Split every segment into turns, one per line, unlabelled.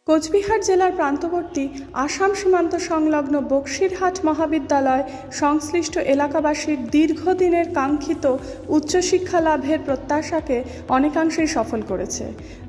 কোচবিহার জেলার প্রান্তবর্তী আসাম সীমান্ত সংলগ্ন বক্সিরহাট মহাবিদ্যালয় সংশ্লিষ্ট এলাকাবাসীর দীর্ঘদিনের কাঙ্ক্ষিত উচ্চশিক্ষা লাভের প্রত্যাশাকে অনেকাংশেই সফল করেছে।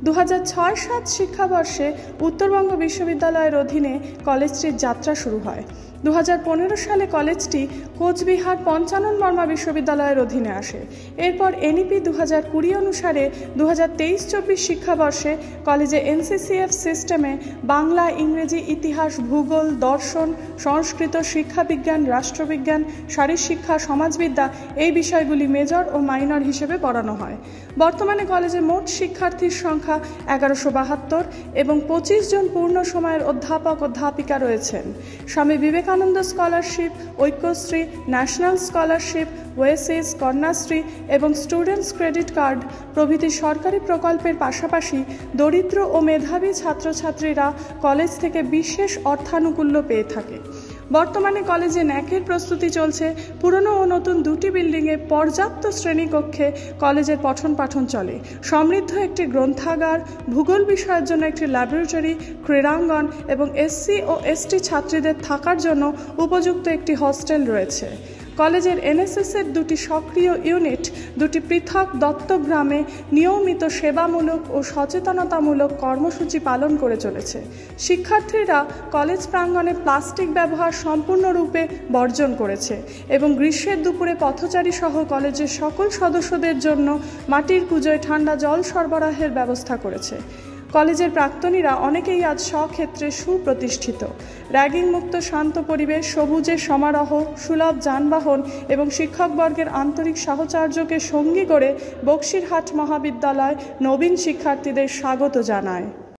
2006-07 শিক্ষাবর্ষে উত্তরবঙ্গ বিশ্ববিদ্যালয়ের অধীনে কলেজটির যাত্রা শুরু হয়। 2015 সালে কলেজটি কোচবিহার পঞ্চানন বর্মা বিশ্ববিদ্যালয়ের অধীনে আসে। এরপর এনইপি 2020 অনুসারে 2023-24 শিক্ষাবর্ষে কলেজে এনসিসিএফ সিস্টেমে বাংলা, ইংরেজি, ইতিহাস, ভূগোল, দর্শন, সংস্কৃত, শিক্ষাবিজ্ঞান, রাষ্ট্রবিজ্ঞান, শারীরশিক্ষা, সমাজবিদ্যা এই বিষয়গুলি মেজর ও মাইনর হিসেবে পড়ানো হয়। বর্তমানে কলেজে মোট শিক্ষার্থীর সংখ্যা 1172 এবং 25 জন পূর্ণ সময়ের অধ্যাপক অধ্যাপিকা রয়েছেন। Swami Vivekananda scholarship, Aikyashree, national scholarship, Oasis, Kanyashree এবং স্টুডেন্টস ক্রেডিট কার্ড প্রভৃতি সরকারি প্রকল্পের পাশাপাশি দরিদ্র ও মেধাবী ছাত্রছাত্রীরা কলেজ থেকে বিশেষ অর্থানুকূল্য পেয়ে থাকে। বর্তমানে কলেজে ন্যাকের প্রস্তুতি চলছে। পুরনো ও নতুন দুটি বিল্ডিংয়ে পর্যাপ্ত শ্রেণীকক্ষে কলেজের পঠন পাঠন চলে। সমৃদ্ধ একটি গ্রন্থাগার, ভূগোল বিষয়ের জন্য একটি ল্যাবরেটরি, ক্রীড়াঙ্গন এবং এসসি ও এসটি ছাত্রীদের থাকার জন্য উপযুক্ত একটি হস্টেল রয়েছে। কলেজের এনএসএসের দুটি সক্রিয় ইউনিট দুটি পৃথক দত্তক গ্রামে নিয়মিত সেবামূলক ও সচেতনতামূলক কর্মসূচি পালন করে চলেছে। শিক্ষার্থীরা কলেজ প্রাঙ্গণে প্লাস্টিক ব্যবহার সম্পূর্ণরূপে বর্জন করেছে এবং গ্রীষ্মের দুপুরে পথচারী সহ কলেজের সকল সদস্যদের জন্য মাটির কুঁজোয় ঠান্ডা জল সরবরাহের ব্যবস্থা করেছে। কলেজের প্রাক্তনীরা অনেকেই আজ স্বক্ষেত্রে সুপ্রতিষ্ঠিত। র্যাগিং মুক্ত শান্ত পরিবেশ, সবুজের সমারোহ, সুলভ যানবাহন এবং শিক্ষকবর্গের আন্তরিক সাহচর্যকে সঙ্গী করে বক্সিরহাট মহাবিদ্যালয় নবীন শিক্ষার্থীদের স্বাগত জানায়।